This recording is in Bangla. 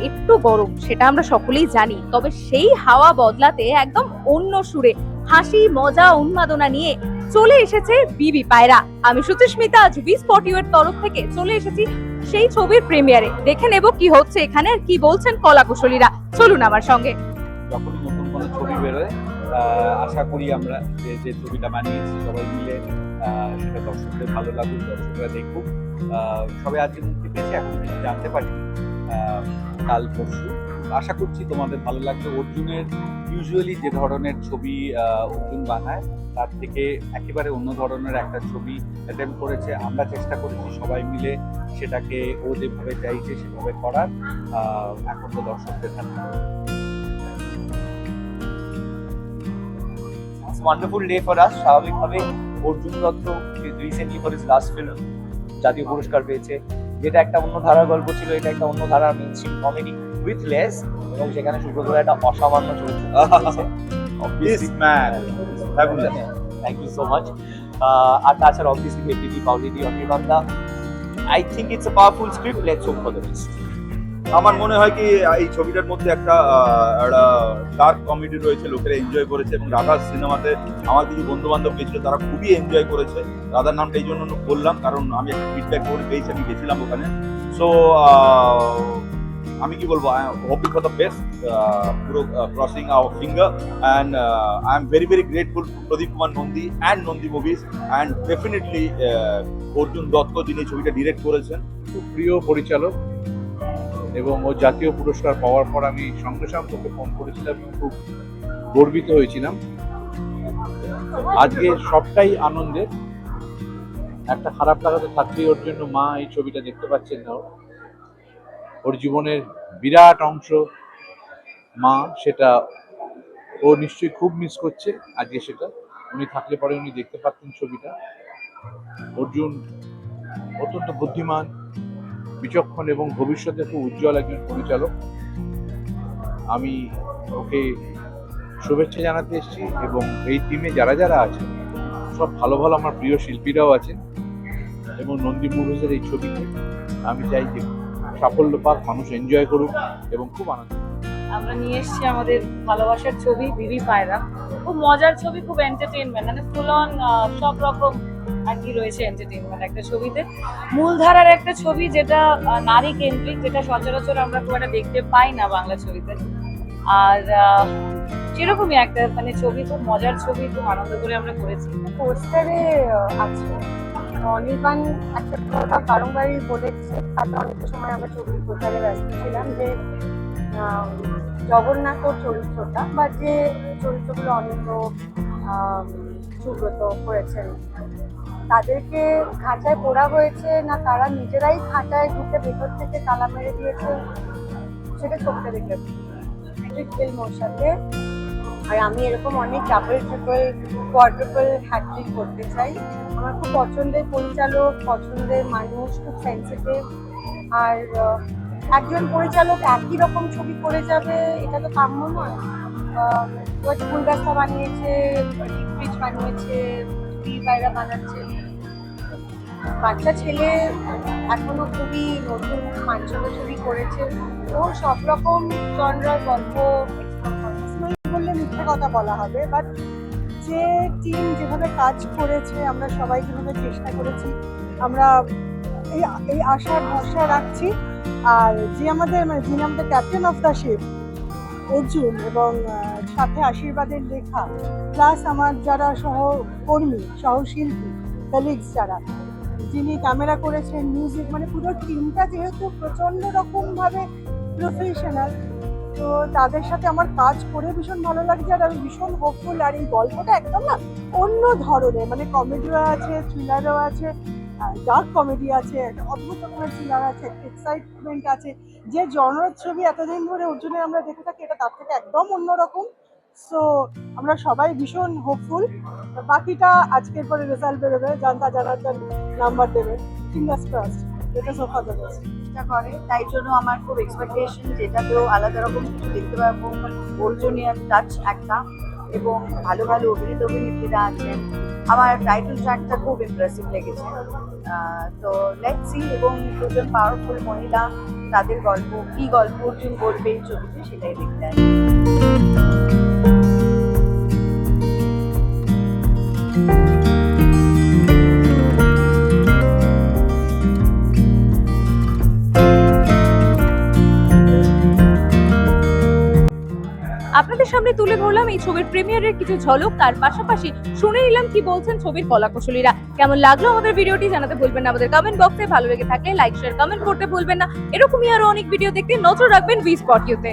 একটু গরম, সেটা আমরা সকলেই জানি, তবে সেই হাওয়া বদলাতে একদম অন্য সুরে হাসি মজা উন্মাদনা নিয়ে চলে এসেছে বিবি পায়রা। আমি সুচিস্মিতা, আজ বি স্পট ইউ এর তরফ থেকে চলে এসেছি সেই ছবির প্রিমিয়ারে। দেখে নেব কি হচ্ছে এখানে আর কি বলছেন কলা কুশলীরা। চলুন আমার সঙ্গে। যখনই নতুন কোনো ছবি বেরোয় আশা করি আমরা যে ছবিটা বানিয়েছি সবাই মিলে সেটা দর্শকদের ভালো লাগুক, দর্শকরা দেখুক। সবাই আজকে মুক্তি পেয়েছে, এখন কিছু জানতে পারি কাল পরশু। আশা করছি তোমাদের ভালো লাগবে। অর্জুনের ইউজুয়ালি যে ধরনের ছবি অর্জুন বানায় তার থেকে একেবারে অন্য ধরনের একটা ছবি অ্যাটেম্প করেছে। আমরা চেষ্টা করেছি সবাই মিলে সেটাকে ও যেভাবে চাইছে সেভাবে করার। এখন তো দর্শকদের হাতে। It's a wonderful day for us. স্বাভাবিকভাবে Arjun Dutta recently for his last film জাতীয় পুরস্কার পেয়েছে, যেটা একটা অন্য ধারার গল্প ছিল। এটা একটা অন্য ধারার মেইনস্ট্রিম কমেডি উইথ লেস, এবং সেখানে সুব্রত একটা অসামান্য চরিত্র। Thank you so much. আর তাছাড়া অবভিয়াসলি এপিডি পাউলিডি অনির্বাণদা। I think it's a powerful script. Let's hope for the best. আমার মনে হয় কি এই ছবিটার মধ্যে একটা ডার্ক কমেডি রয়েছে, লোকেরা এনজয় করেছে। এবং রাধার সিনেমাতে আমার কিছু বন্ধু বান্ধব গেছিল, তারা খুবই এনজয় করেছে। রাধার নামটা এই জন্য বললাম কারণ আমি একটা ফিডব্যাক করে পেয়েছি, আমি গেছিলাম ওখানে। সো আমি কি বলবো, হোপিং ফর দ্য বেস্ট, পুরো crossing our finger. And I am very very grateful Pradip Kumar Nandi and Nandi movies, and definitely Arjun Dutta যিনি ছবিটা ডিরেক্ট করেছেন। খুব প্রিয় পরিচালক, এবং ও জাতীয় পুরস্কার পাওয়ার পর আমি সঙ্গে সঙ্গে ওকে ফোন করেছিলাম এবং খুব গর্বিত হয়েছিলাম। আজকে সবটাই আনন্দের। একটা খারাপ লাগাতে থাকলেই ওর জন্য মা এই ছবিটা দেখতে পাচ্ছেন না। ওর জীবনের বিরাট অংশ মা, সেটা ও নিশ্চয়ই খুব মিস করছে। আজকে সেটা উনি থাকলে পরে উনি দেখতে পাচ্ছেন ছবিটা। অর্জুন অত্যন্ত বুদ্ধিমান, বিচক্ষণ এবং ভবিষ্যতে খুব উজ্জ্বল একজন পরিচালক। আমি ওকে শুভেচ্ছা জানাতে এসেছি, এবং এই টিমে যারা যারা আছেন সব ভালো ভালো আমার প্রিয় শিল্পীরাও আছেন। এবং নন্দী মুভিজের এই ছবিকে আমি চাই যে সাফল্য পাক, মানুষ এনজয় করুক এবং খুব আনন্দ। আমরা নিয়ে এসেছি আমাদের ভালোবাসার ছবি বিবি পায়রা। খুব মজার ছবি, খুব এন্টারটেইনমেন্ট, মানে ফুল অন সব রকম আর কি রয়েছে এন্টারটেইনমেন্ট একটা ছবিতে। মূলধারার একটা ছবি যেটা নারী কেন্দ্রিক, যেটা সচরাচর আমরা খুব একটা দেখতে পাই না বাংলা ছবিতে। আর সেরকমই একটা মানে ছবি, খুব মজার ছবি, খুব আনন্দ করে আমরা করেছি। পোস্টারে আছে অনির্বাণ একটা কথা বারংবারই বলেছে, তাতে অনেক সময় আমরা ছবির প্রচারে ব্যস্ত ছিলাম যে জগন্নাথর চরিত্রটা বা যে চরিত্রগুলো অনিন্দ সুব্রত করেছেন তাদেরকে খাঁচায় পড়া হয়েছে না তারা নিজেরাই খাঁচায় ঢুকে ভেতর থেকে তালা মেরে দিয়েছে, সেটা ছবিটা দেখলে ফিল্ম ওর সাথে। আর আমি এরকম অনেক ডাবল ট্রিপল কোয়াড্রুপল হ্যাট্রিক করতে চাই। আমার খুব পছন্দের পরিচালক, পছন্দের মানুষ, খুব সেন্সিটিভ। আর একজন পরিচালক একই রকম ছবি করে যাবে এটা তো কাম্য নয়। ফুলগাছা বানিয়েছে, ডিপ বানিয়েছে, বিবি পায়রা বানাচ্ছে। বাচ্চা ছেলে এখনো খুবই নতুন মানসিক ছবি করেছে। ও সব রকম জনরার গল্প বললে মিথ্যে কথা বলা হবে, বাট যে টিম যেভাবে কাজ করেছে, আমরা সবাই যেভাবে চেষ্টা করেছি, আমরা এই আশার ভরসা রাখছি। আর যে আমাদের মানে যিনি আমাদের captain of the ship Arjun, এবং সাথে আশীর্বাদের লেখা, প্লাস আমার যারা সহকর্মী সহশিল্পী কলিগস যারা, যিনি ক্যামেরা করেছেন, মিউজিক, মানে পুরো টিমটা যেহেতু প্রচণ্ড রকমভাবে প্রফেশনাল, তো তাদের সাথে আমার কাজ করে ভীষণ ভালো লাগছে। আর আমি ভীষণ হোপফুল। আর এই গল্পটা একদম না অন্য ধরনের, মানে কমেডিও আছে, থ্রিলারও আছে, ডার্ক কমেডি আছে, একটা অদ্ভুত রকমের থ্রিলার আছে, এক্সাইটমেন্ট আছে। যে জনরার ছবি এতদিন ধরে অর্জুনের আমরা দেখে থাকি, এটা তার থেকে একদম অন্যরকম। সো আমরা সবাই ভীষণ হোপফুল। বাকিটা আজকের পরে রেজাল্ট বেরোবে, জানতা জানার্দন নাম্বার দেবে। ফিঙ্গার্স ক্রসড, এটা সোফা দেবে চেষ্টা করে, তাই জন্য আমার খুব এক্সপেকটেশন যেটাতেও আলাদা রকম কিছু দেখতে পারবো, অর্জুনিয়ার টাচ একটা, এবং ভালো ভালো অভিনেত্রীরা আছেন। আমার টাইটেল ট্র্যাকটা খুব ইমপ্রেসিভ লেগেছে। তো লেটস সি, এবং দুজন পাওয়ারফুল মহিলা তাদের গল্প, কি গল্প অর্জুন বলবে এই ছবিতে, সেটাই দেখতে আসি। আপনাদের সামনে তুলে ধরলাম এই ছবির প্রিমিয়ারের কিছু ঝলক, তার পাশাপাশি শুনে নিলাম কি বলছেন ছবির কলাকুশলীরা। কেমন লাগলো আমাদের ভিডিওটি জানাতে ভুলবেন না আমাদের কমেন্ট বক্সে। ভালো লেগে থাকলে লাইক শেয়ার কমেন্ট করতে ভুলবেন না। এরকমই আরো অনেক ভিডিও দেখতে নজর রাখবেন ভি স্পট ইউতে।